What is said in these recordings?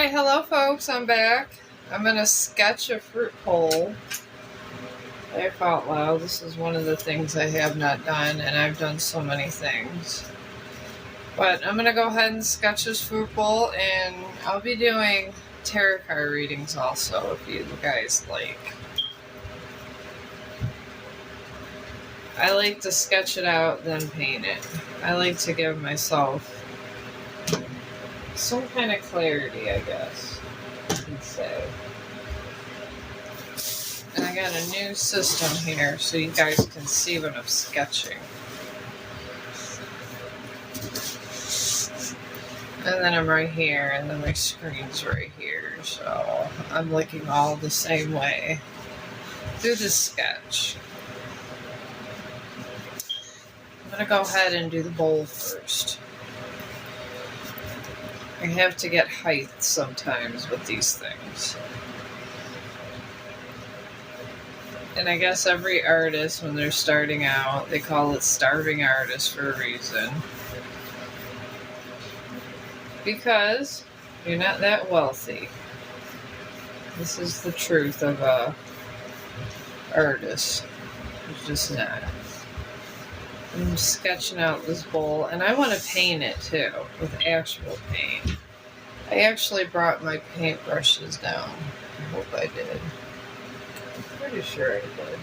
Alright, hello folks, I'm back. I'm going to sketch a fruit bowl. Laugh out loud. This is one of the things I have not done, and I've done so many things. But I'm going to go ahead and sketch this fruit bowl, and I'll be doing tarot card readings also, if you guys like. I like to sketch it out, then paint it. I like to give myself some kind of clarity, I guess you could say. And I got a new system here so you guys can see what I'm sketching. And then I'm right here, and then my screen's right here, so I'm looking all the same way through the sketch. I'm going to go ahead and do the bowl first. I have to get height sometimes with these things. And I guess every artist, when they're starting out, they call it starving artist for a reason. Because you're not that wealthy. This is the truth of a artist. It's just not. I'm sketching out this bowl, and I want to paint it too, with actual paint. I actually brought my paintbrushes down. I hope I did. I'm pretty sure I did.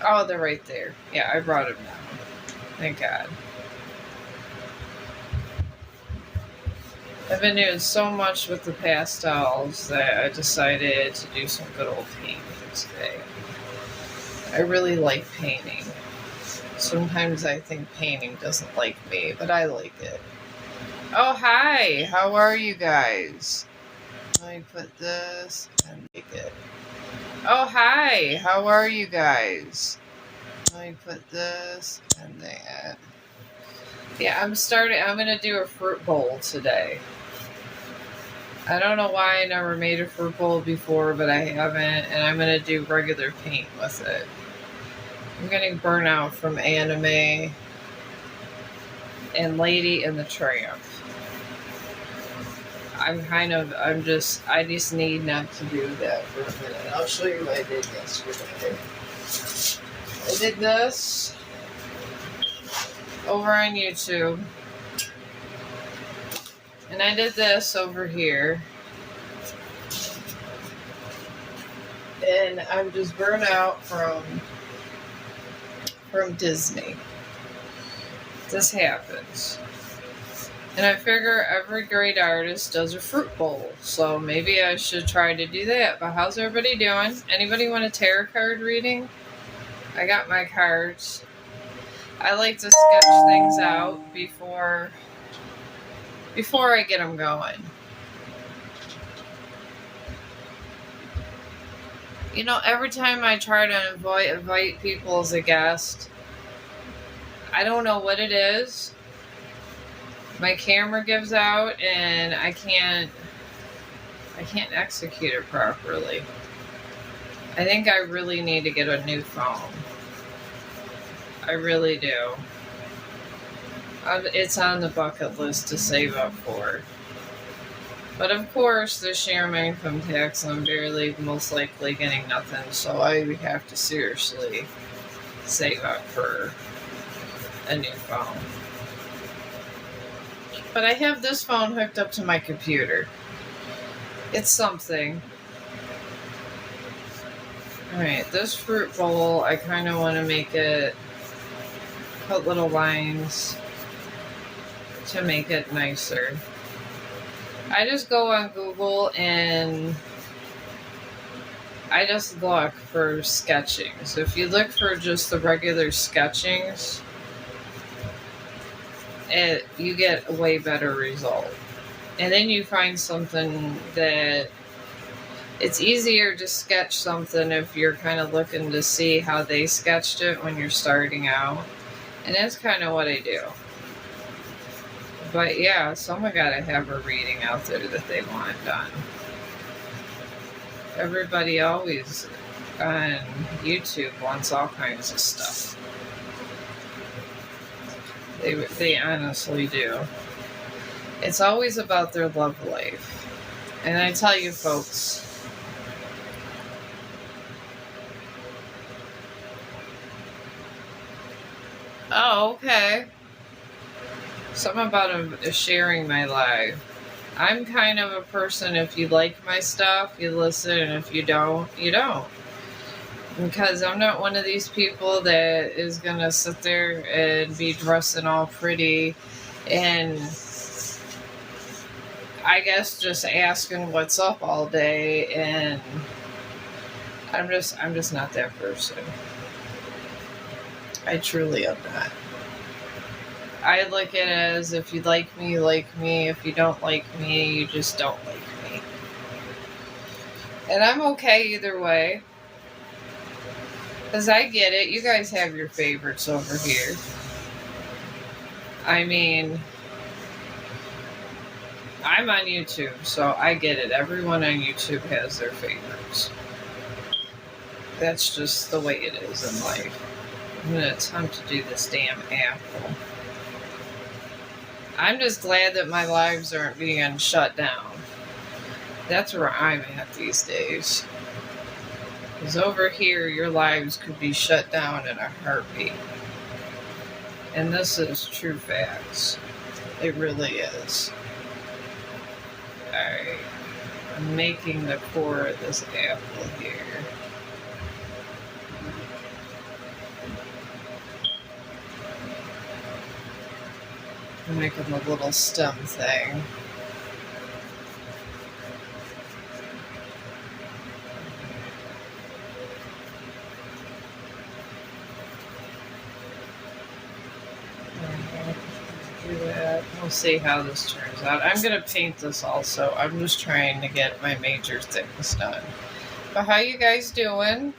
Oh, they're right there. Yeah, I brought them down. Thank God. I've been doing so much with the pastels that I decided to do some good old painting today. I really like painting. Sometimes I think painting doesn't like me, but I like it. Oh, hi! How are you guys? Let me put this and make it. Oh, hi! How are you guys? Let me put this and that. Yeah, I'm going to do a fruit bowl today. I don't know why I never made a fruit bowl before, but I haven't, and I'm going to do regular paint with it. I'm getting burnt out from anime and Lady and the Tramp. I just need not to do that for a minute. I'll show you what I did yesterday. I did this over on YouTube. And I did this over here. And I'm just burnt out from Disney. This happens. And I figure every great artist does a fruit bowl. So maybe I should try to do that. But how's everybody doing? Anybody want a tarot card reading? I got my cards. I like to sketch things out before I get them going. You know, every time I try to invite people as a guest, I don't know what it is. My camera gives out and I can't execute it properly. I think I really need to get a new phone. I really do. It's on the bucket list to save up for. But of course, this year my income tax, I'm most likely getting nothing, so I have to seriously save up for a new phone. But I have this phone hooked up to my computer. It's something. Alright, this fruit bowl, I kind of want to make it, put little lines to make it nicer. I just go on Google and I just look for sketching. So if you look for just the regular sketchings, you get a way better result. And then you find something that it's easier to sketch something if you're kind of looking to see how they sketched it when you're starting out. And that's kind of what I do. But yeah, someone gotta have a reading out there that they want done. Everybody always on YouTube wants all kinds of stuff. They honestly do. It's always about their love life. And I tell you, folks, oh, okay. Something about sharing my life. I'm kind of a person, if you like my stuff, you listen, and if you don't, you don't. Because I'm not one of these people that is going to sit there and be dressing all pretty and I guess just asking what's up all day, and I'm just not that person. I truly am not. I look at it as if you like me, you like me. If you don't like me, you just don't like me. And I'm okay either way. Because I get it. You guys have your favorites over here. I mean, I'm on YouTube, so I get it. Everyone on YouTube has their favorites. That's just the way it is in life. I'm going to attempt to do this damn apple. I'm just glad that my lives aren't being shut down. That's where I'm at these days. Because over here, your lives could be shut down in a heartbeat. And this is true facts. It really is. Alright. I'm making the core of this apple here. I'm making the little stem thing. Do that. We'll see how this turns out. I'm going to paint this also. I'm just trying to get my major things done. But how you guys doing?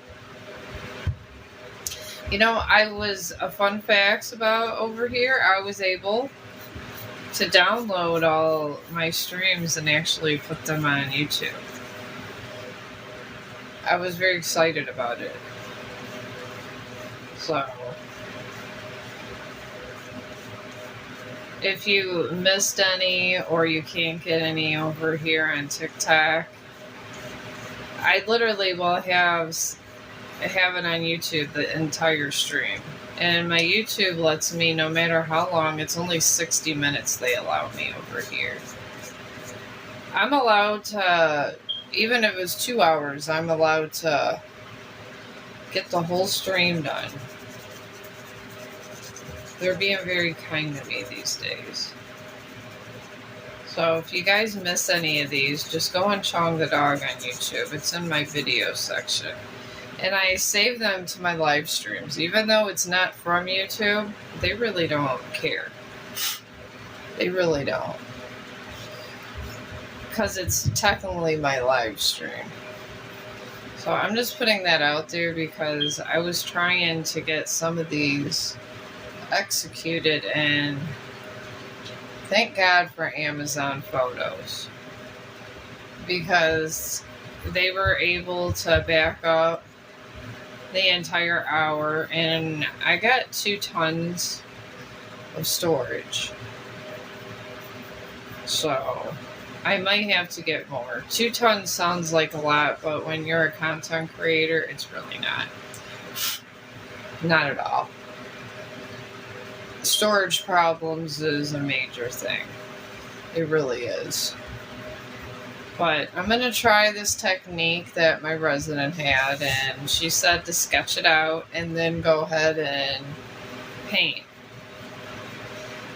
You know, a fun facts about over here, I was able to download all my streams and actually put them on YouTube. I was very excited about it. So, if you missed any or you can't get any over here on TikTok, I literally will have it on YouTube the entire stream. And my YouTube lets me, no matter how long, it's only 60 minutes they allow me over here. I'm allowed to, even if it's 2 hours, I'm allowed to get the whole stream done. They're being very kind to me these days. So if you guys miss any of these, just go on Chong the Dog on YouTube. It's in my video section. And I save them to my live streams. Even though it's not from YouTube, they really don't care. They really don't. Because it's technically my live stream. So I'm just putting that out there because I was trying to get some of these executed, and thank God for Amazon Photos. Because they were able to back up the entire hour, and I got 2 tons of storage. So I might have to get more. 2 tons sounds like a lot, but when you're a content creator, it's really not. Not at all. Storage problems is a major thing. It really is. But I'm going to try this technique that my resident had, and she said to sketch it out and then go ahead and paint.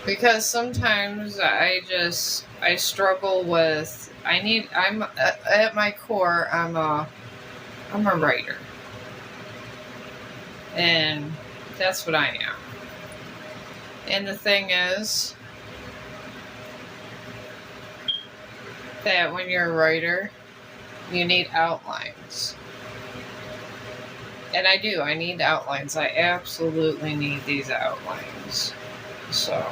Because sometimes I struggle with, I'm at my core, I'm a writer. And that's what I am. And the thing is that when you're a writer, you need outlines. And I do. I need outlines. I absolutely need these outlines. So,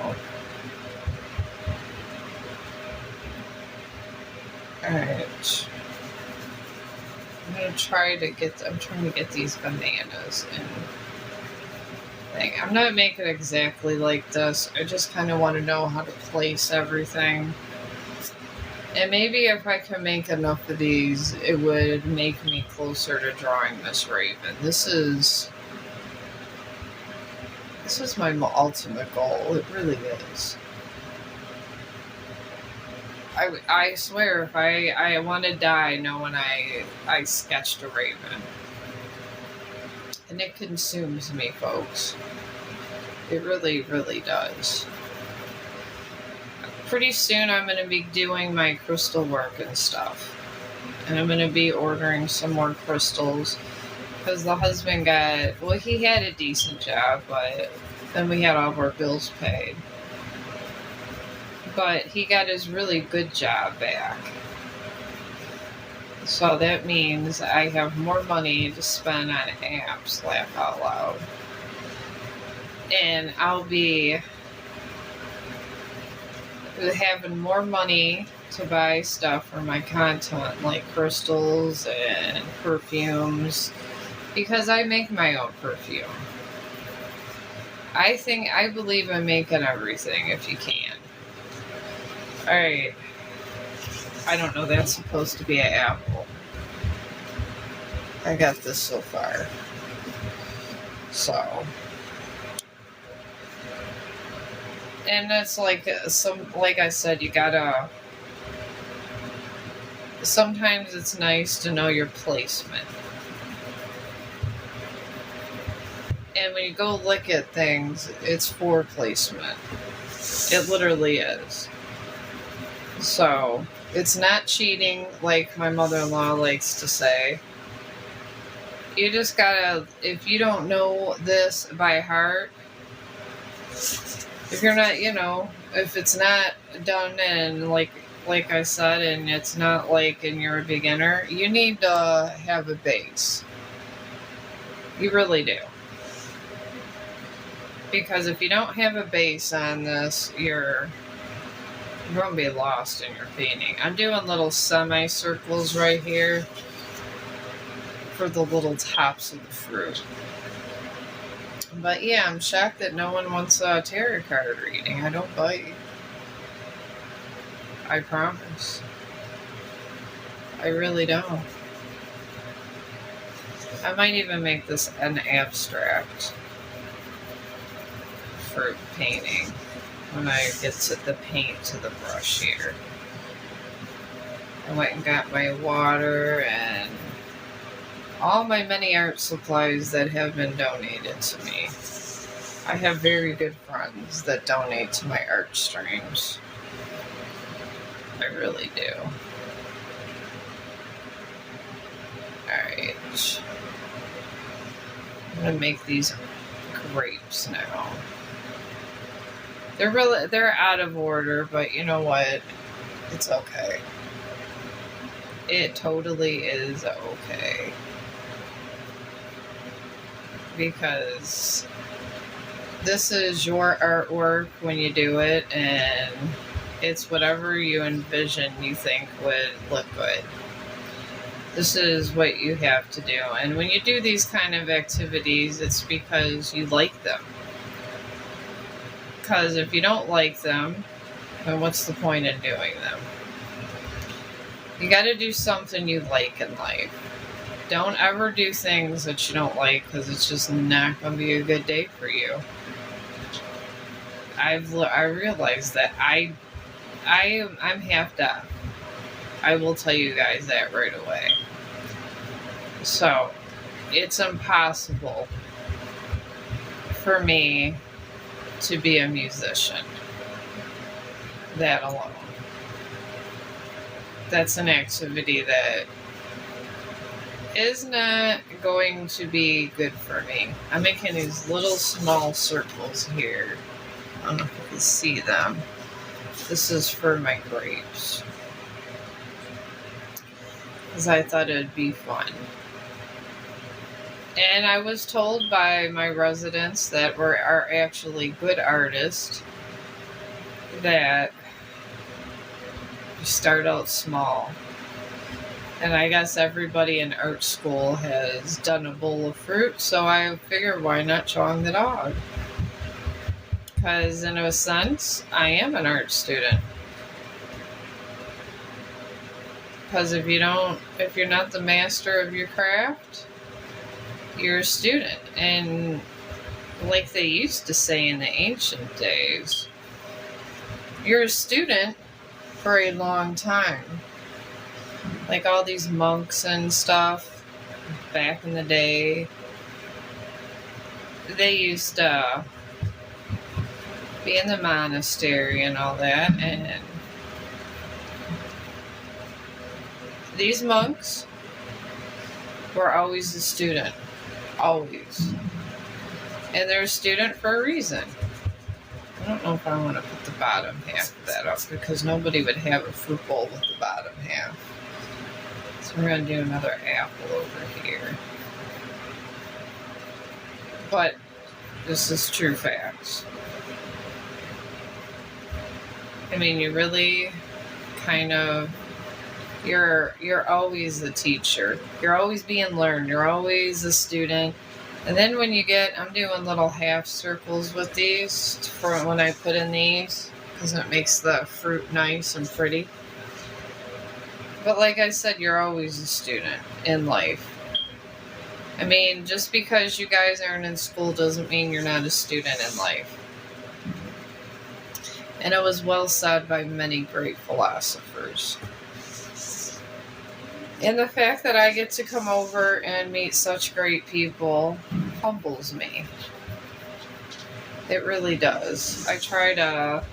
alright. I'm trying to get these bananas in everything. I'm not making it exactly like this. I just kind of want to know how to place everything. And maybe if I can make enough of these, it would make me closer to drawing this raven. This is my ultimate goal. It really is. I swear, if I want to die knowing I sketched a raven. And it consumes me, folks. It really, really does. Pretty soon I'm going to be doing my crystal work and stuff. And I'm going to be ordering some more crystals. Because the husband he had a decent job, but then we had all of our bills paid. But he got his really good job back. So that means I have more money to spend on apps, laugh out loud. And I'll be having more money to buy stuff for my content, like crystals and perfumes, because I make my own perfume. I believe in making everything if you can. Alright. I don't know, that's supposed to be an apple. I got this so far. So. And that's like I said, you gotta. Sometimes it's nice to know your placement. And when you go look at things, it's for placement. It literally is. So, it's not cheating like my mother-in-law likes to say. You just gotta, if you don't know this by heart, if you're not, if it's not done and like I said, and it's not like and you're a beginner, you need to have a base. You really do. Because if you don't have a base on this, you're going to be lost in your painting. I'm doing little semicircles right here for the little tops of the fruit. But yeah, I'm shocked that no one wants a tarot card reading. I don't bite. I promise. I really don't. I might even make this an abstract for painting when I get to the paint to the brush here. I went and got my water and all my many art supplies that have been donated to me. I have very good friends that donate to my art streams. I really do. Alright. I'm gonna make these grapes now. They're out of order, but you know what? It's okay. It totally is okay. Because this is your artwork when you do it, and it's whatever you envision you think would look good. This is what you have to do. And when you do these kind of activities, it's because you like them. Because if you don't like them, then what's the point in doing them? You got to do something you like in life. Don't ever do things that you don't like, because it's just not going to be a good day for you. I realized that I'm half deaf. I will tell you guys that right away. So, it's impossible for me to be a musician. That alone. That's an activity that is not going to be good for me. I'm making these little small circles here. I don't know if you can see them. This is for my grapes. Because I thought it'd be fun. And I was told by my residents that are actually good artists that you start out small. And I guess everybody in art school has done a bowl of fruit, so I figured why not Chong the dog? Because in a sense, I am an art student. Because if you're not the master of your craft, you're a student. And like they used to say in the ancient days, you're a student for a long time. Like all these monks and stuff back in the day, they used to be in the monastery and all that, and these monks were always a student. Always. And they're a student for a reason. I don't know if I want to put the bottom half of that up because nobody would have a fruit bowl with the bottom half. So we're going to do another apple over here. But this is true facts. I mean, you really kind of, you're always a teacher. You're always being learned. You're always a student. And then when you get, I'm doing little half circles with these for when I put in these, because it makes the fruit nice and pretty. But like I said, you're always a student in life. I mean, just because you guys aren't in school doesn't mean you're not a student in life. And it was well said by many great philosophers. And the fact that I get to come over and meet such great people humbles me. It really does. I try to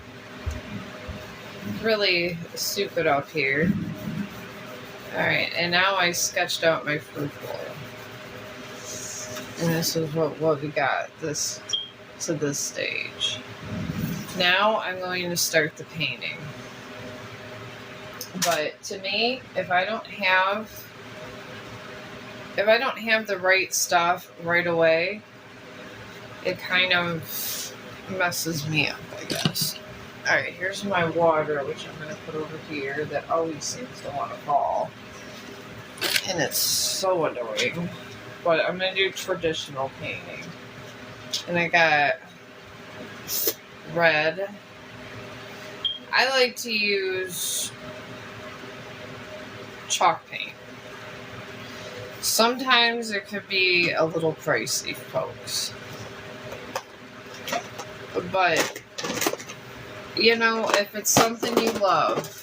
really soup it up here. Alright, and now I sketched out my fruit bowl. And this is what we got this to this stage. Now I'm going to start the painting. But to me, if I don't have the right stuff right away, it kind of messes me up, I guess. Alright, here's my water, which I'm going to put over here, that always seems to want to fall. And it's so annoying. But I'm going to do traditional painting. And I got red. I like to use chalk paint. Sometimes it could be a little pricey, folks. But, you know, if it's something you love,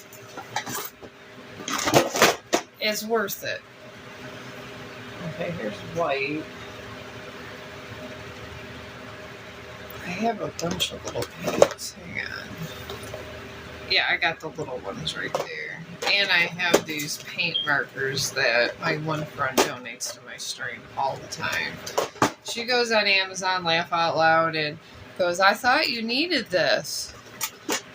it's worth it. Okay, here's white. I have a bunch of little paints. Hang on. Yeah, I got the little ones right there. And I have these paint markers that my one friend donates to my stream all the time. She goes on Amazon, laugh out loud, and goes, I thought you needed this.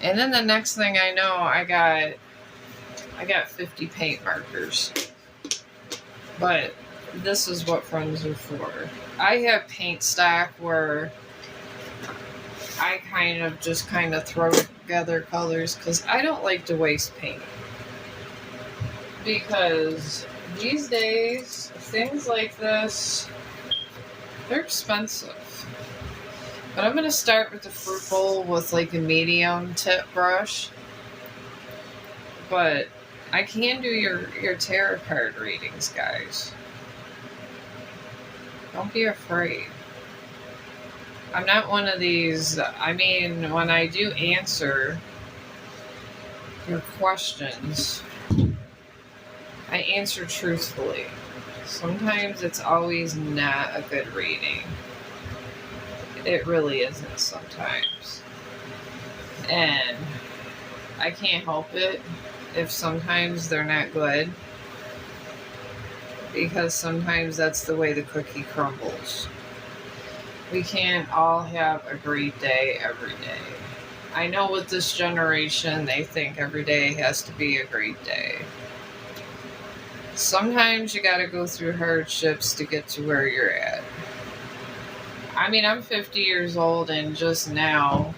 And then the next thing I know, I got 50 paint markers. But this is what friends are for. I have paint stock where I kind of throw together colors because I don't like to waste paint. Because these days, things like this, they're expensive. But I'm going to start with the fruit bowl with like a medium tip brush. But I can do your tarot card readings, guys. Don't be afraid. I'm not one of these, I mean, when I do answer your questions, I answer truthfully. Sometimes it's always not a good reading. It really isn't sometimes. And I can't help it if sometimes they're not good. Because sometimes that's the way the cookie crumbles. We can't all have a great day every day. I know with this generation, they think every day has to be a great day. Sometimes you gotta go through hardships to get to where you're at. I mean, I'm 50 years old and just now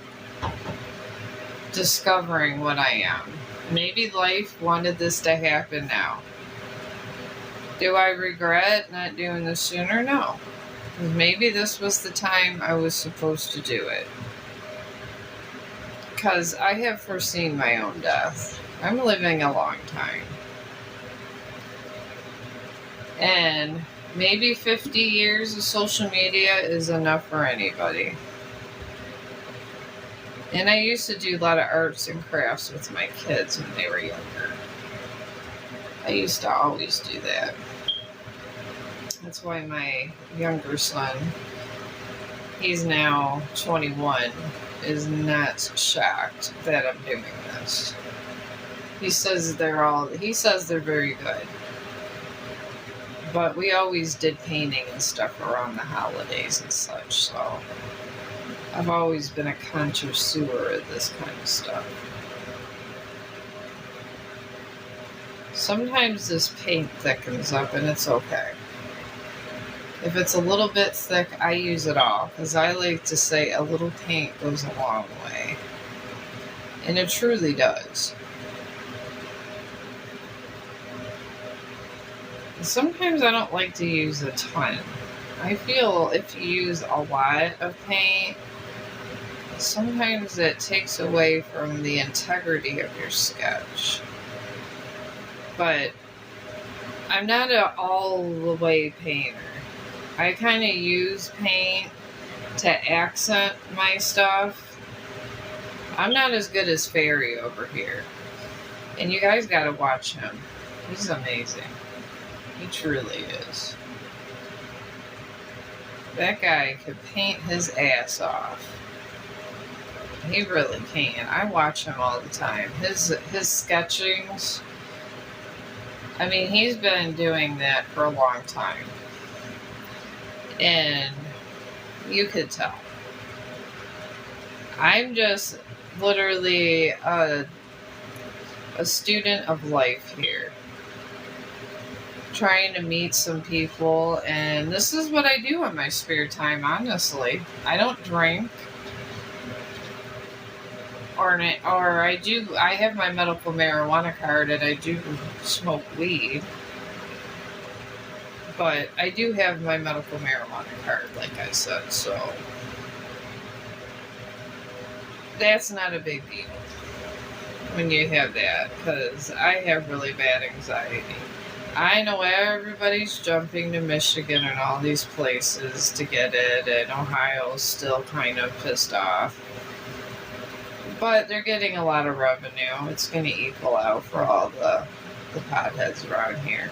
discovering what I am. Maybe life wanted this to happen now. Do I regret not doing this sooner? No. Maybe this was the time I was supposed to do it. Because I have foreseen my own death. I'm living a long time. And maybe 50 years of social media is enough for anybody. And I used to do a lot of arts and crafts with my kids when they were younger. I used to always do that. That's why my younger son, he's now 21, is not shocked that I'm doing this. He says they're very good. But we always did painting and stuff around the holidays and such, so I've always been a connoisseur of this kind of stuff. Sometimes this paint thickens up and it's okay. If it's a little bit thick, I use it all, because I like to say a little paint goes a long way. And it truly does. Sometimes I don't like to use a ton. I feel if you use a lot of paint, sometimes it takes away from the integrity of your sketch. But I'm not an all-the-way painter. I kind of use paint to accent my stuff. I'm not as good as Fairy over here. And you guys gotta watch him. He's amazing. He truly is. That guy could paint his ass off. He really can. I watch him all the time. His sketchings. I mean, he's been doing that for a long time. And you could tell. I'm just literally a student of life here. Trying to meet some people, and this is what I do in my spare time, honestly. I don't drink. Or I have my medical marijuana card, and I do smoke weed. But I do have my medical marijuana card, like I said, so that's not a big deal when you have that, because I have really bad anxiety. I know everybody's jumping to Michigan and all these places to get it, and Ohio's still kind of pissed off. But they're getting a lot of revenue. It's going to equal out for all the potheads around here.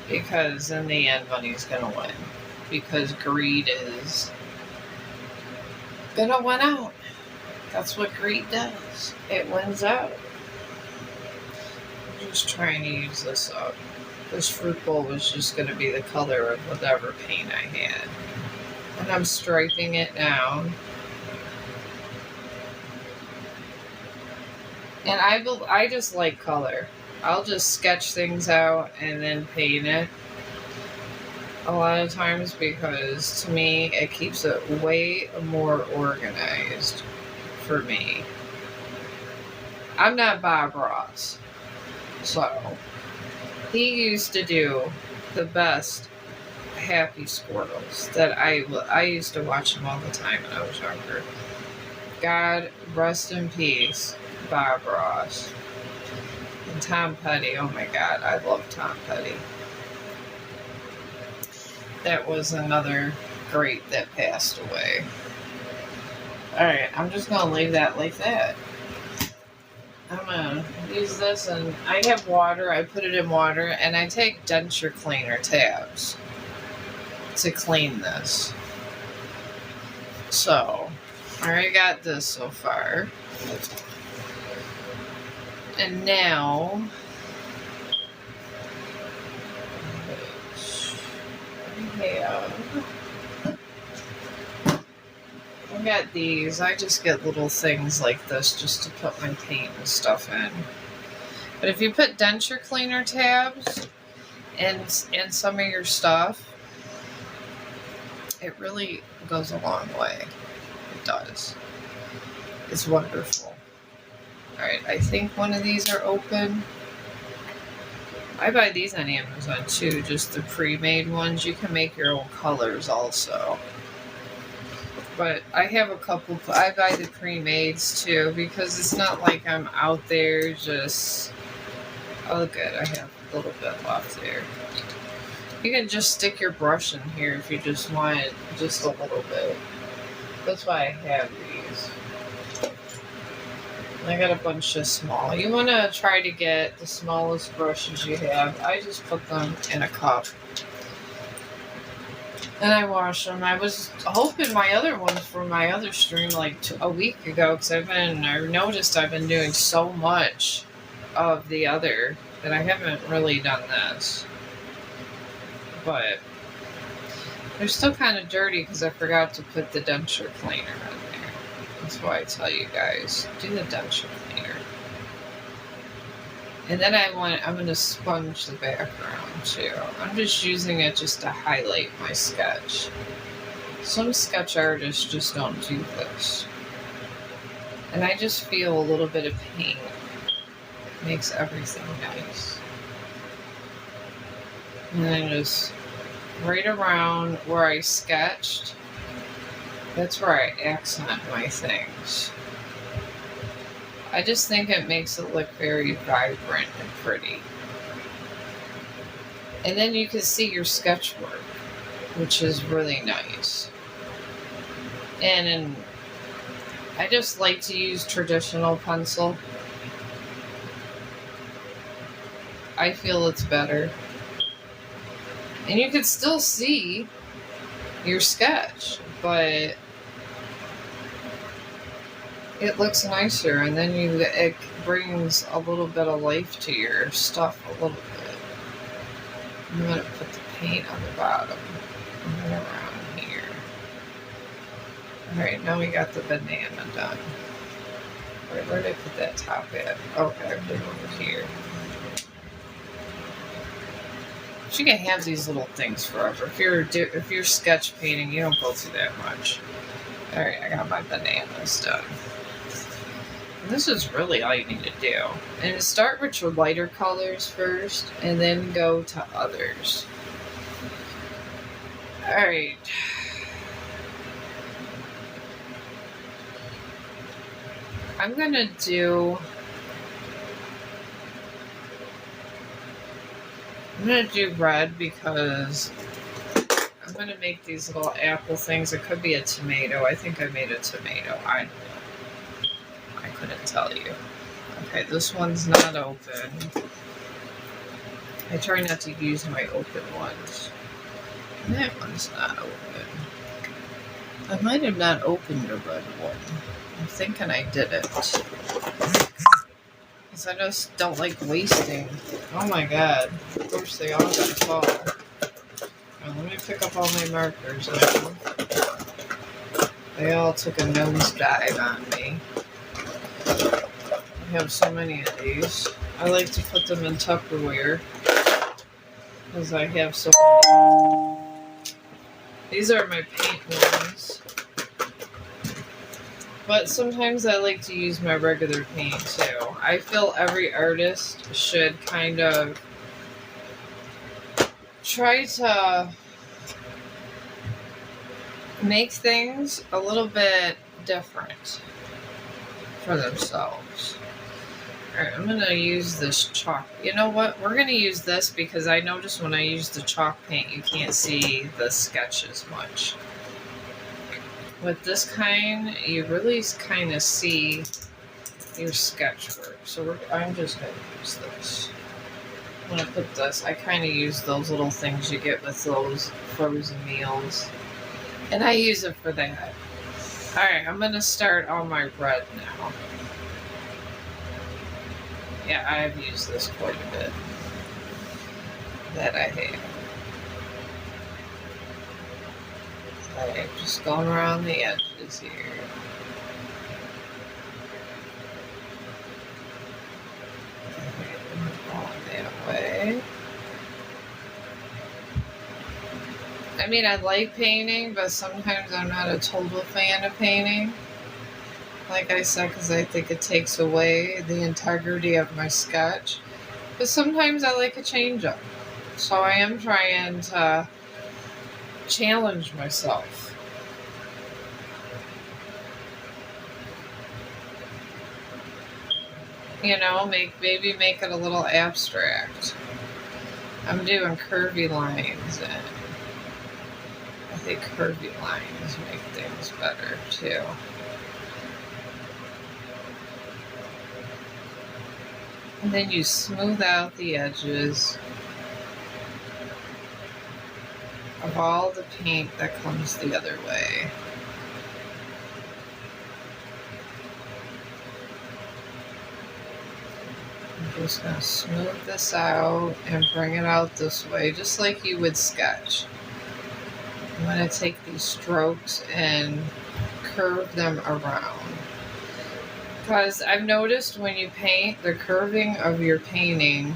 Because in the end, money's going to win. Because greed is going to win out. That's what greed does. It wins out. I'm just trying to use this up. This fruit bowl was just going to be the color of whatever paint I had. And I'm striping it down. And I just like color. I'll just sketch things out and then paint it a lot of times, because to me it keeps it way more organized for me. I'm not Bob Ross, so he used to do the best Happy Squirrels that I used to watch him all the time when I was younger. God rest in peace, Bob Ross. And Tom Petty, oh my God, I love Tom Petty. That was another great that passed away. Alright, I'm just going to leave that like that. I'm going to use this, and I have water. I put it in water, and I take denture cleaner tabs to clean this. So, I already got this so far. And now, I got these. I just get little things like this just to put my paint and stuff in. But if you put denture cleaner tabs in some of your stuff, it really goes a long way. It does. It's wonderful. Alright, I think one of these are open. I buy these on Amazon too, just the pre-made ones. You can make your own colors also. But I have a couple, I buy the pre-mades too because it's not like I'm out there just, oh good, I have a little bit left there. You can just stick your brush in here if you just want it just a little bit. That's why I have these. I got a bunch of small. You want to try to get the smallest brushes you have. I just put them in a cup. And I wash them. I was hoping my other ones from my other stream like a week ago because I noticed I've been doing so much of the other that I haven't really done this. But they're still kind of dirty because I forgot to put the denture cleaner in there. That's why I tell you guys, do the denture cleaner. And then I'm going to sponge the background too. I'm just using it just to highlight my sketch. Some sketch artists just don't do this. And I just feel a little bit of paint. It makes everything nice. And then just right around where I sketched, that's where I accent my things. I just think it makes it look very vibrant and pretty. And then you can see your sketch work, which is really nice. And I just like to use traditional pencil. I feel it's better. And you can still see your sketch, but it looks nicer, and then it brings a little bit of life to your stuff a little bit. I'm going to put the paint on the bottom and then around here. Alright, now we got the banana done. Where did I put that top at? Okay, I put it over here. You can have these little things forever. If you're sketch painting, you don't go through that much. Alright, I got my bananas done. And this is really all you need to do. And start with your lighter colors first, and then go to others. Alright. I'm gonna do red because I'm gonna make these little apple things. It could be a tomato. I think I made a tomato. I couldn't tell you. Okay, this one's not open. I try not to use my open ones. And that one's not open. I might have not opened the red one. I'm thinking I didn't. Because I just don't like wasting. Oh my god. Of course they all got to fall. Right, let me pick up all my markers now. They all took a nosedive on me. I have so many of these. I like to put them in Tupperware. Because I have so many. These are my paint ones. But sometimes I like to use my regular paint too. I feel every artist should kind of try to make things a little bit different for themselves. Alright, I'm going to use this chalk. You know what? We're going to use this because I noticed when I use the chalk paint, you can't see the sketch as much. With this kind, you really kind of see your sketch work. So I'm just going to use this. I'm going to put this. I kind of use those little things you get with those frozen meals. And I use it for that. Alright, I'm going to start on my red now. Yeah, I've used this quite a bit. That I have. Alright, just going around the edges here. Going that way. I mean, I like painting, but sometimes I'm not a total fan of painting. Like I said, because I think it takes away the integrity of my sketch. But sometimes I like a change up. So I am trying to challenge myself. You know, maybe make it a little abstract. I'm doing curvy lines, and I think curvy lines make things better too. And then you smooth out the edges of all the paint that comes the other way. I'm just going to smooth this out and bring it out this way, just like you would sketch. I'm going to take these strokes and curve them around. Because I've noticed when you paint, the curving of your painting,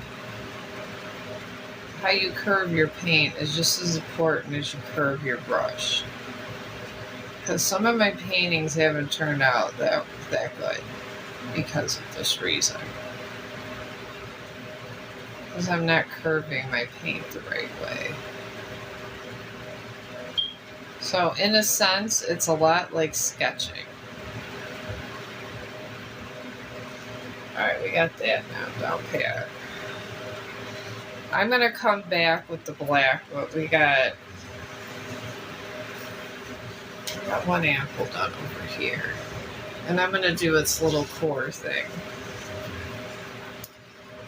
how you curve your paint is just as important as you curve your brush. Because some of my paintings haven't turned out that good because of this reason. Because I'm not curving my paint the right way. So in a sense, it's a lot like sketching. Alright, we got that now down pat. I'm going to come back with the black, but we got one apple done over here. And I'm going to do its little core thing.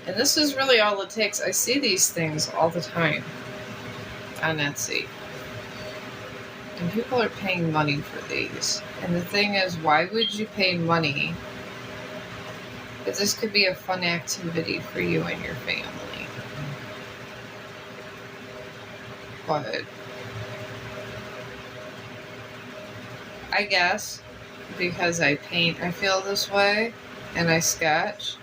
And this is really all it takes. I see these things all the time on Etsy. And people are paying money for these. And the thing is, why would you pay money if this could be a fun activity for you and your family? But I guess because I paint, I feel this way, and I sketch.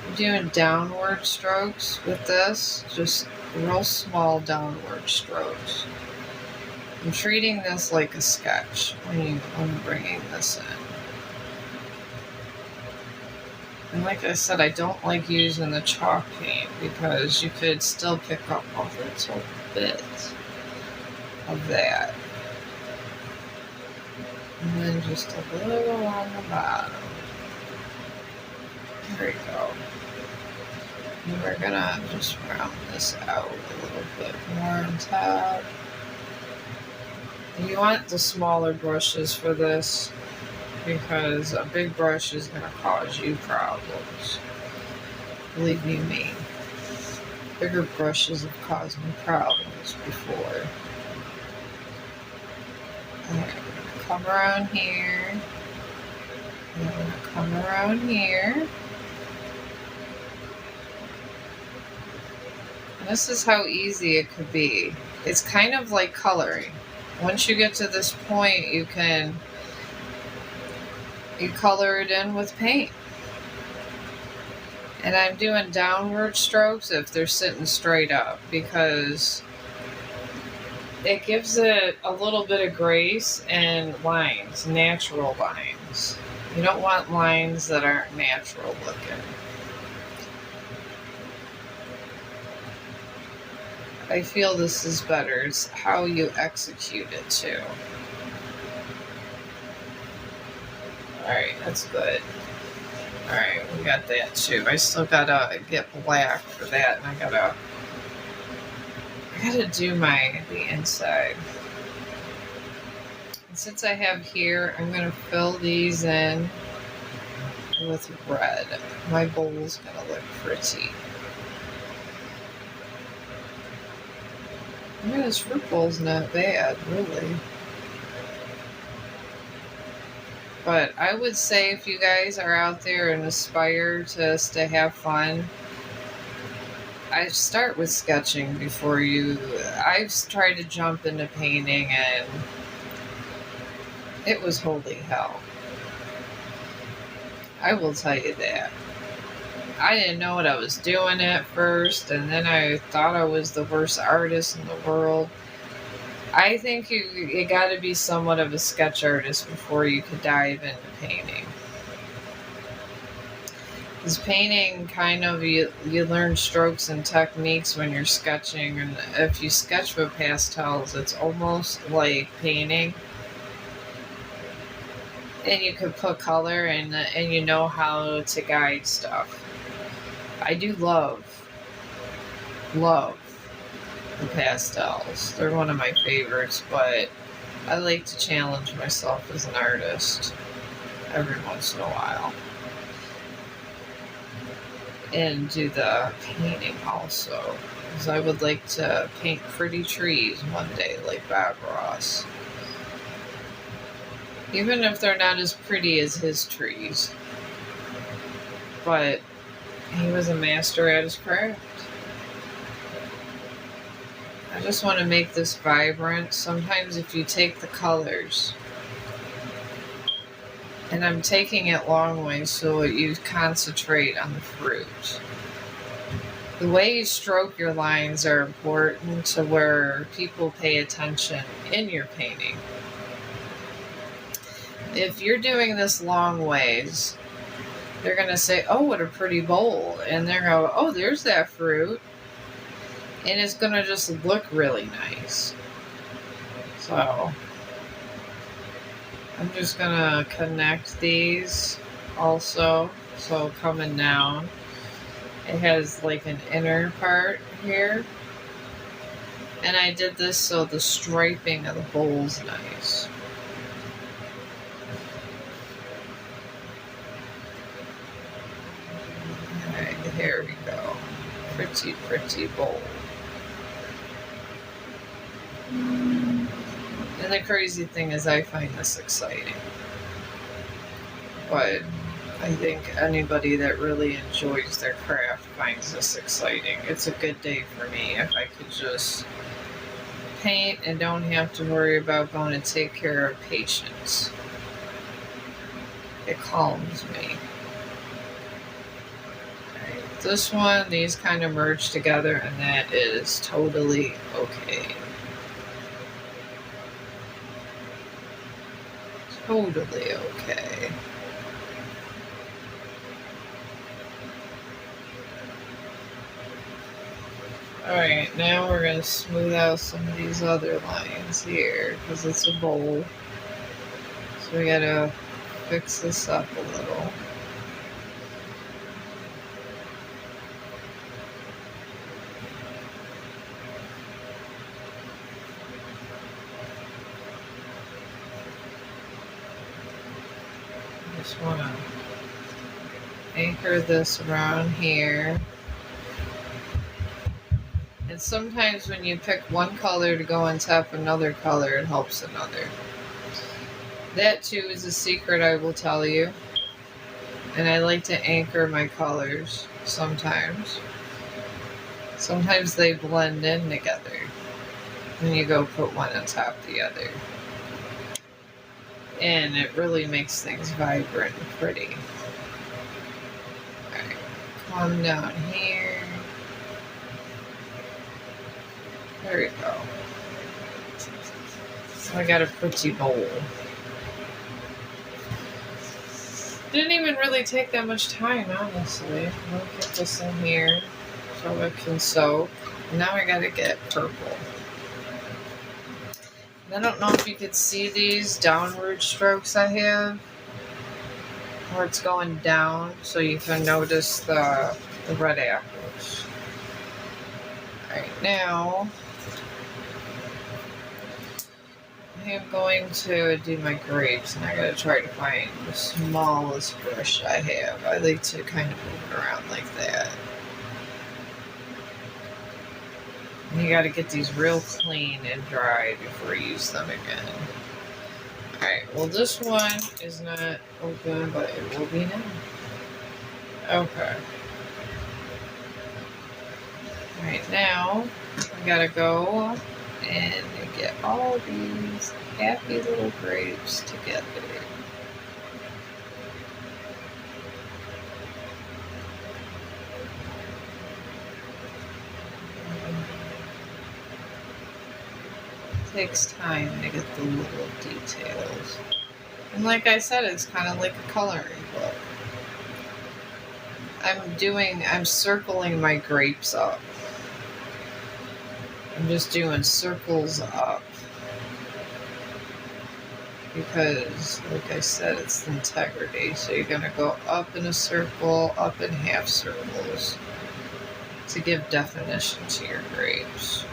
I'm doing downward strokes with this, just real small downward strokes. I'm treating this like a sketch when I'm bringing this in. And like I said, I don't like using the chalk paint because you could still pick up a little bit of that. And then just a little on the bottom. There we go. And we're gonna just round this out a little bit more on top. You want the smaller brushes for this because a big brush is going to cause you problems. Believe you me. Bigger brushes have caused me problems before. I'm going to come around here. And I'm going to come around here. And this is how easy it could be. It's kind of like coloring. Once you get to this point, you color it in with paint. And I'm doing downward strokes if they're sitting straight up because it gives it a little bit of grace and lines, natural lines. You don't want lines that aren't natural looking. I feel this is better. It's how you execute it too. Alright, that's good. Alright, we got that too. I still gotta get black for that, and I gotta do the inside. And since I have here, I'm gonna fill these in with red. My bowl's gonna look pretty. Yeah, this fruit bowl's not bad, really. But I would say if you guys are out there and aspire to have fun, I start with sketching before you... I've tried to jump into painting and it was holy hell. I will tell you that. I didn't know what I was doing at first, and then I thought I was the worst artist in the world. I think you got to be somewhat of a sketch artist before you could dive into painting. Because painting, kind of, you learn strokes and techniques when you're sketching. And if you sketch with pastels, it's almost like painting. And you can put color and you know how to guide stuff. I do love the pastels. They're one of my favorites, but I like to challenge myself as an artist every once in a while. And do the painting also. Because I would like to paint pretty trees one day like Bob Ross. Even if they're not as pretty as his trees. But he was a master at his craft. I just want to make this vibrant. Sometimes if you take the colors, and I'm taking it long ways so you concentrate on the fruit. The way you stroke your lines are important to where people pay attention in your painting. If you're doing this long ways, they're going to say, oh, what a pretty bowl. And they're going to go, oh, there's that fruit. And it's going to just look really nice. So I'm just going to connect these also. So coming down, it has like an inner part here. And I did this so the striping of the bowl's nice. Alright, here we go. Pretty, pretty bowl. And the crazy thing is I find this exciting. But I think anybody that really enjoys their craft finds this exciting. It's a good day for me if I could just paint and don't have to worry about going to take care of patients. It calms me. Alright, this one, these kind of merge together, and that is totally okay. Totally okay. Alright, now we're going to smooth out some of these other lines here, because it's a bowl. So we got to fix this up a little. Just want to anchor this around here. And sometimes when you pick one color to go on top of another color, it helps another. That too is a secret I will tell you. And I like to anchor my colors sometimes. Sometimes they blend in together. And you go put one on top of the other. And it really makes things vibrant and pretty. Alright, come down here. There we go. So I got a pretty bowl. Didn't even really take that much time, honestly. I'll get this in here so it can soak. Now I gotta get purple. I don't know if you could see these downward strokes I have, where it's going down, so you can notice the red apples. Alright, now I am going to do my grapes, and I gotta try to find the smallest brush I have. I like to kind of move it around like that. And you gotta get these real clean and dry before you use them again. Alright, well this one is not open, but it will be now. Okay. Alright, now I gotta go and get all these happy little grapes together. Takes time to get the little details. And like I said, it's kind of like a coloring book. I'm circling my grapes up. I'm just doing circles up. Because, like I said, it's integrity. So you're going to go up in a circle, up in half circles to give definition to your grapes.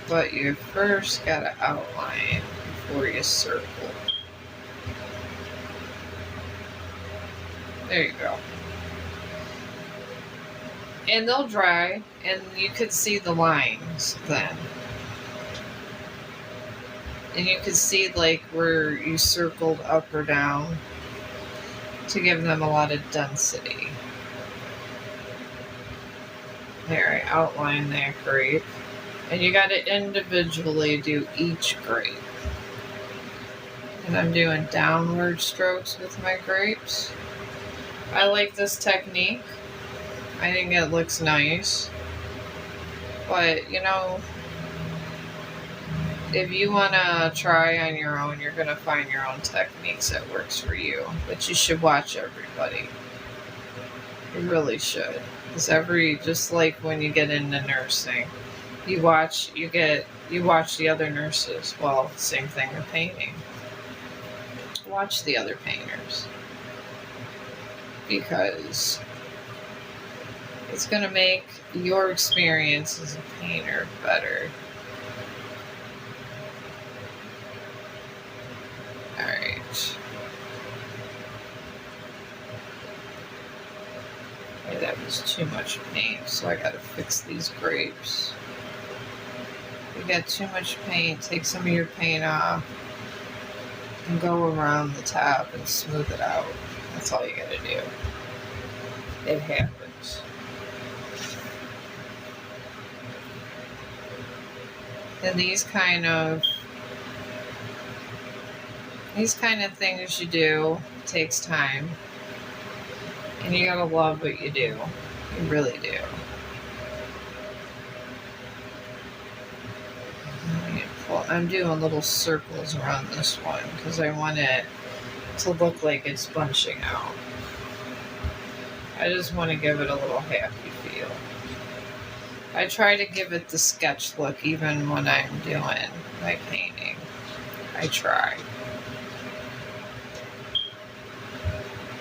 But you first got to outline before you circle. There you go. And they'll dry, and you could see the lines then. And you could see like where you circled up or down to give them a lot of density. There, I outlined that grape. And you got to individually do each grape. And I'm doing downward strokes with my grapes. I like this technique. I think it looks nice. But, you know, if you want to try on your own, you're going to find your own techniques that works for you. But you should watch everybody. You really should. Because just like when you get into nursing, you watch the other nurses. Well, same thing with painting. Watch the other painters. Because it's going to make your experience as a painter better. Alright. Okay, that was too much paint, so I gotta fix these grapes. If you got too much paint, take some of your paint off and go around the top and smooth it out. That's all you gotta do. It happens. And these kind of things you do takes time. And you gotta love what you do. You really do. I'm doing little circles around this one because I want it to look like it's bunching out. I just want to give it a little happy feel. I try to give it the sketch look even when I'm doing my painting. I try.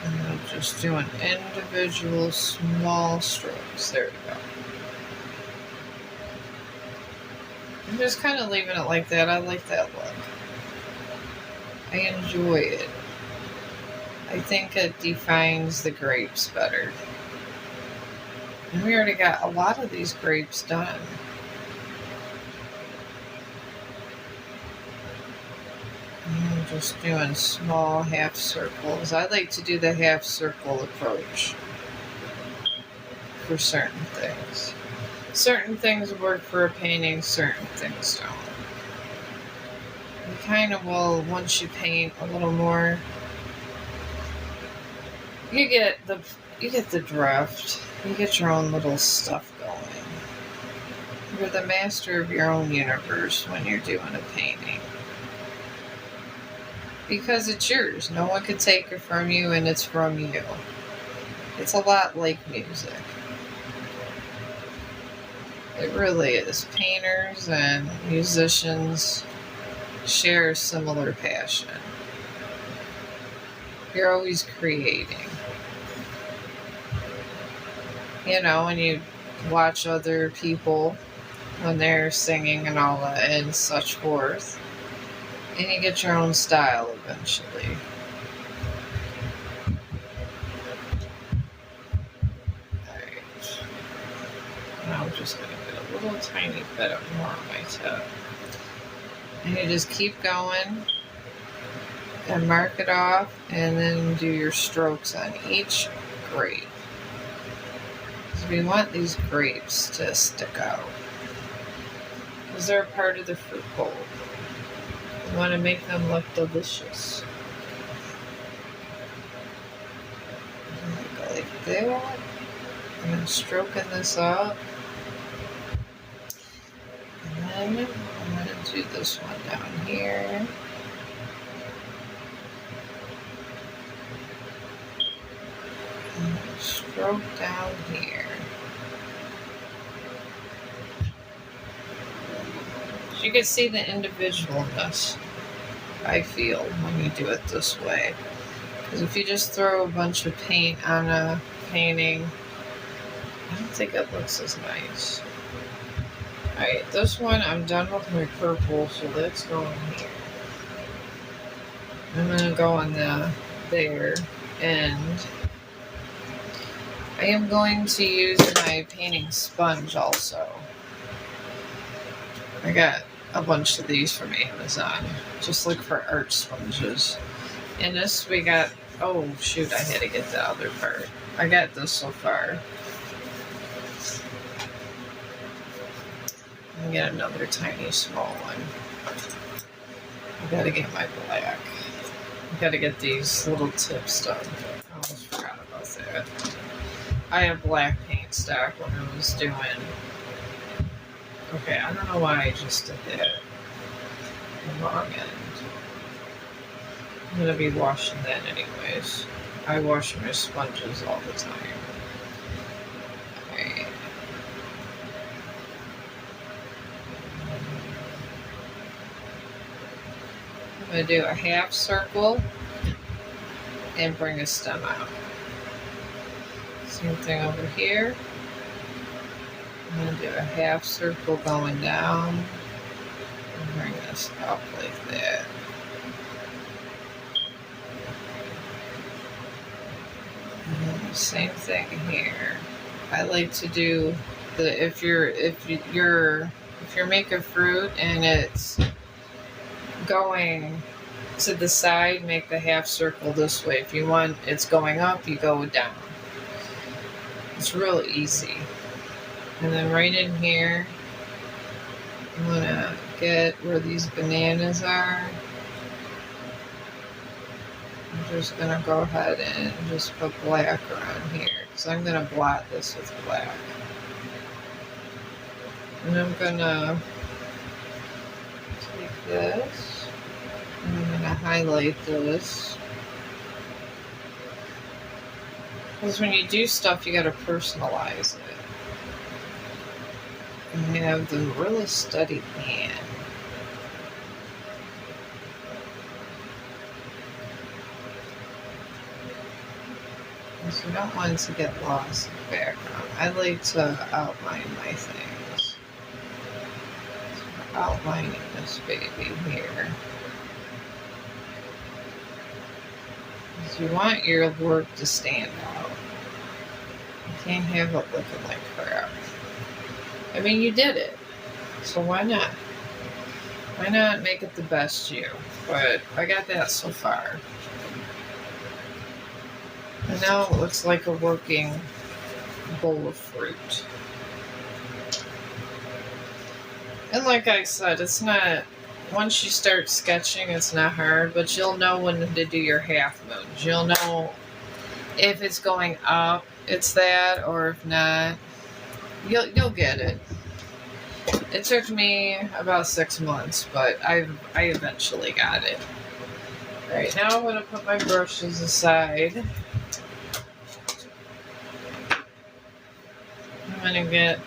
And I'm just doing individual small strokes. There we go. I'm just kind of leaving it like that. I like that look. I enjoy it. I think it defines the grapes better. And we already got a lot of these grapes done. I'm just doing small half circles. I like to do the half circle approach for certain things. Certain things work for a painting, certain things don't. You kind of will, once you paint a little more, you get the drift. You get your own little stuff going. You're the master of your own universe when you're doing a painting. Because it's yours. No one can take it from you, and it's from you. It's a lot like music. It really is. Painters and musicians share a similar passion. You're always creating. You know, when you watch other people when they're singing and all that and such forth, and you get your own style eventually. Alright. Now I'm just going to get a little tiny bit of more on my tip. And you just keep going and mark it off, and then do your strokes on each grape. Because we want these grapes to stick out. Because they're part of the fruit bowl. We want to make them look delicious. Go like that. And then stroking this up. And then I'm going to do this one down here. throat down here. So you can see the individualness, I feel, when you do it this way. Because if you just throw a bunch of paint on a painting, I don't think it looks as nice. Alright, this one I'm done with my purple, so let's go in here. I'm going to go on there, and I am going to use my painting sponge also. I got a bunch of these from Amazon. Just look for art sponges. And this we got, oh shoot, I had to get the other part. I got this so far. I get another tiny small one. I gotta get my black. I gotta get these little tips done. I almost forgot about that. I have black paint stock when I was doing. Okay, I don't know why I just did that. The wrong end. I'm gonna be washing that anyways. I wash my sponges all the time. Okay. I'm going to do a half circle and bring a stem out. Same thing over here. I'm going to do a half circle going down and bring this up like that. And then the same thing here. I like to do the if you're making fruit and it's going to the side, make the half circle this way. If you want it's going up, you go down. It's real easy. And then right in here, I'm gonna get where these bananas are. I'm just gonna go ahead and just put black around here because I'm gonna blot this with black. And I'm gonna take this and I'm gonna highlight this. Because when you do stuff, you gotta personalize it. And have the really steady hand. Because you don't want to get lost in the background. I like to outline my things. So we're outlining this baby here. Because you want your work to stand out. You can't have it looking like crap. I mean, you did it, so why not? Why not make it the best you? But I got that so far. And now it looks like a working bowl of fruit. And like I said, it's not, once you start sketching, it's not hard, but you'll know when to do your half moons. You'll know if it's going up, it's that, or if not. You'll get it. It took me about 6 months, but I eventually got it. Alright, now I'm going to put my brushes aside. I'm going to get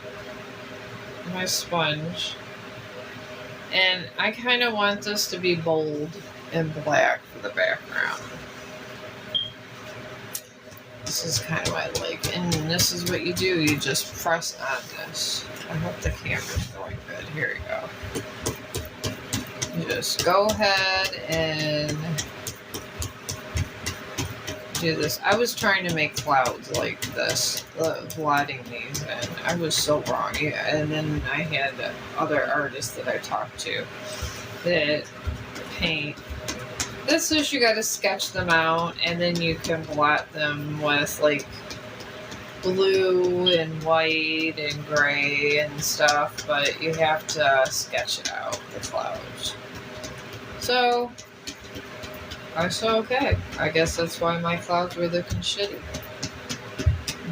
my sponge. And I kind of want this to be bold and black for the background. This is kind of what I like. And this is what you do. You just press on this. I hope the camera's going good. Here we go. You just go ahead and do this. I was trying to make clouds like this, blotting these, and I was so wrong. Yeah, and then I had other artists that I talked to that paint. This is, you got to sketch them out, and then you can blot them with like blue and white and gray and stuff, but you have to sketch it out, the clouds. So I said, okay, I guess that's why my clouds were looking shitty.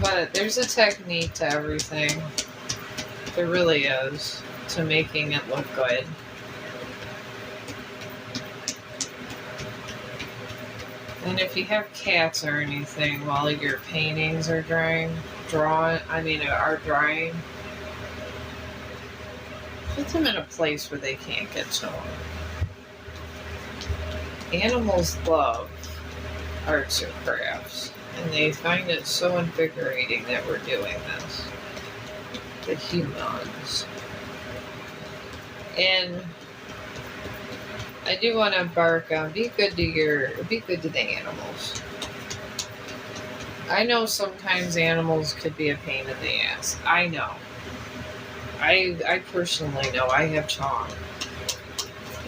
But there's a technique to everything. There really is, to making it look good. And if you have cats or anything while your paintings are are drying, put them in a place where they can't get to them. Animals love arts and crafts, and they find it so invigorating that we're doing this. The humans. And I do want to embark on be good to the animals. I know sometimes animals could be a pain in the ass. I know. I personally know. I have Chong.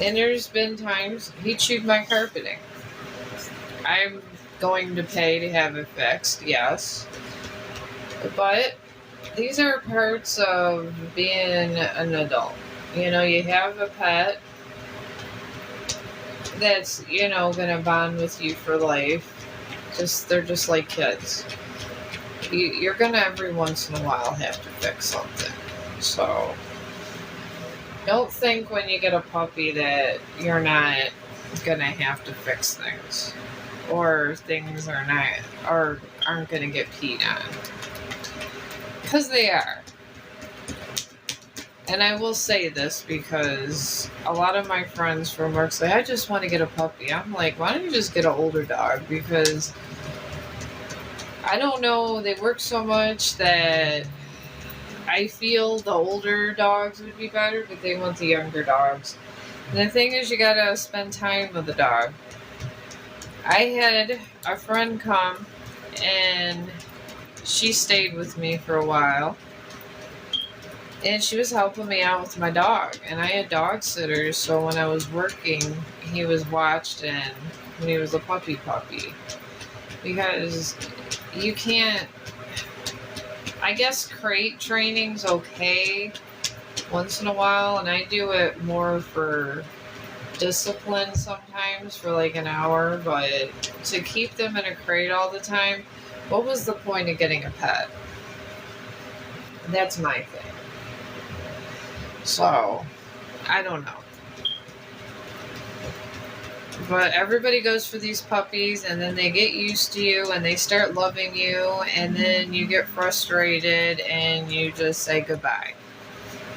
And there's been times he chewed my carpeting. I'm going to pay to have it fixed, yes. But these are parts of being an adult. You know, you have a pet that's, going to bond with you for life. They're just like kids. You're going to every once in a while have to fix something. So don't think when you get a puppy that you're not going to have to fix things. Or things aren't going to get peed on. Because they are. And I will say this because a lot of my friends from work say, I just want to get a puppy. I'm like, why don't you just get an older dog? Because I don't know, they work so much that I feel the older dogs would be better, but they want the younger dogs. And the thing is, you gotta spend time with the dog. I had a friend come and she stayed with me for a while. And she was helping me out with my dog. And I had dog sitters, so when I was working, he was watched and when he was a puppy. Because you can't... I guess crate training's okay once in a while, and I do it more for discipline sometimes for like an hour, but to keep them in a crate all the time, what was the point of getting a pet? That's my thing. So, I don't know. But everybody goes for these puppies, and then they get used to you, and they start loving you, and then you get frustrated, and you just say goodbye.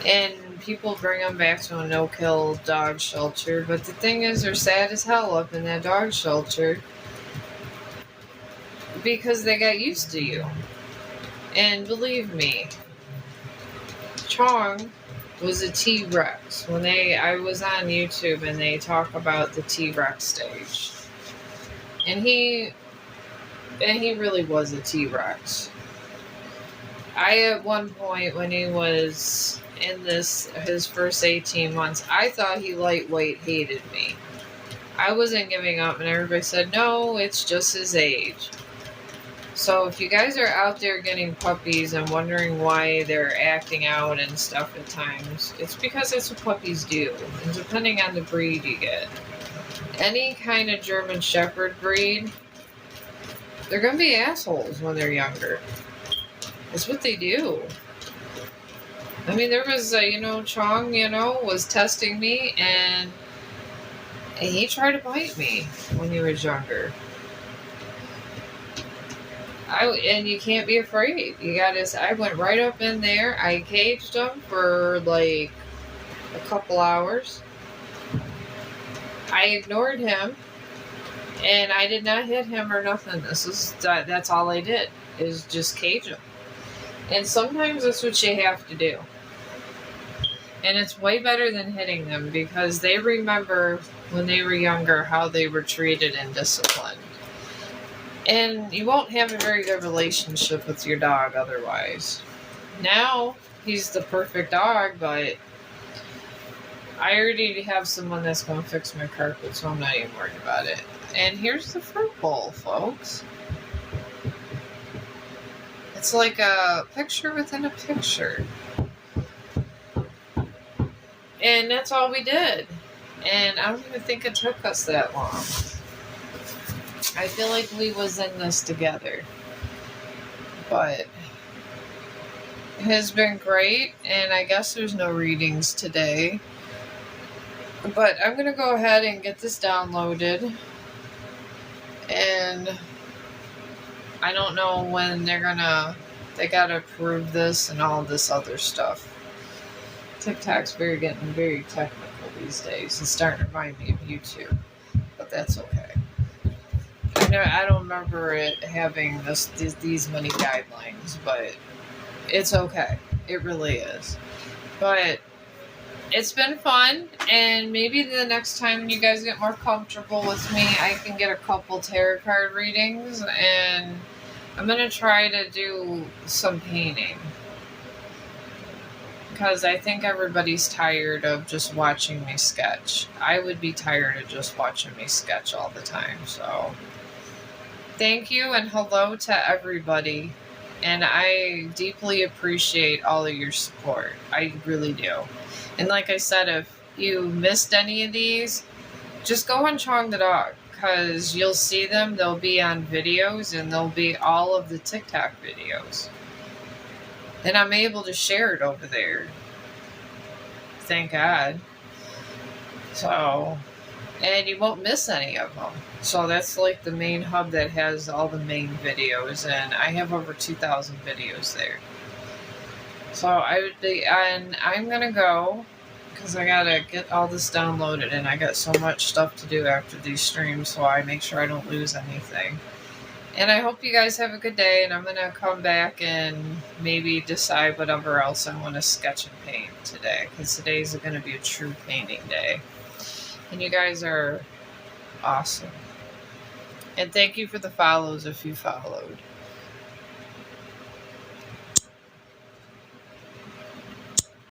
And people bring them back to a no-kill dog shelter, but the thing is, they're sad as hell up in that dog shelter because they got used to you. And believe me, Chong was a T-Rex. I was on YouTube and they talk about the T-Rex stage. And he really was a T-Rex. At one point when he was in his first 18 months, I thought he lightweight hated me. I wasn't giving up and everybody said, no, it's just his age. So if you guys are out there getting puppies and wondering why they're acting out and stuff at times, it's because that's what puppies do. And depending on the breed you get. Any kind of German Shepherd breed, they're going to be assholes when they're younger. It's what they do. I mean, there was, Chong, was testing me and he tried to bite me when he was younger. And you can't be afraid. I went right up in there. I caged him for like a couple hours. I ignored him. And I did not hit him or nothing. That's all I did, is just cage him. And sometimes that's what you have to do. And it's way better than hitting them because they remember when they were younger how they were treated and disciplined. And you won't have a very good relationship with your dog otherwise. Now, he's the perfect dog, but I already have someone that's going to fix my carpet, so I'm not even worried about it. And here's the fruit bowl, folks. It's like a picture within a picture. And that's all we did. And I don't even think it took us that long. I feel like we was in this together. But it has been great, and I guess there's no readings today. But I'm going to go ahead and get this downloaded. And I don't know when they gotta approve this and all this other stuff. TikTok's getting very technical these days. It's starting to remind me of YouTube, but that's okay. I don't remember it having these many guidelines, but it's okay. It really is. But it's been fun, and maybe the next time you guys get more comfortable with me, I can get a couple tarot card readings, and I'm going to try to do some painting. Because I think everybody's tired of just watching me sketch. I would be tired of just watching me sketch all the time. So, thank you and hello to everybody. And I deeply appreciate all of your support. I really do. And like I said, if you missed any of these, just go on Chong the Dog. Because you'll see them. They'll be on videos, and they'll be all of the TikTok videos. And I'm able to share it over there. Thank God. So, and you won't miss any of them. So that's like the main hub that has all the main videos. And I have over 2,000 videos there. So I'm going to go. Because I got to get all this downloaded. And I got so much stuff to do after these streams. So I make sure I don't lose anything. And I hope you guys have a good day, and I'm going to come back and maybe decide whatever else I want to sketch and paint today, because today's going to be a true painting day. And you guys are awesome. And thank you for the follows if you followed.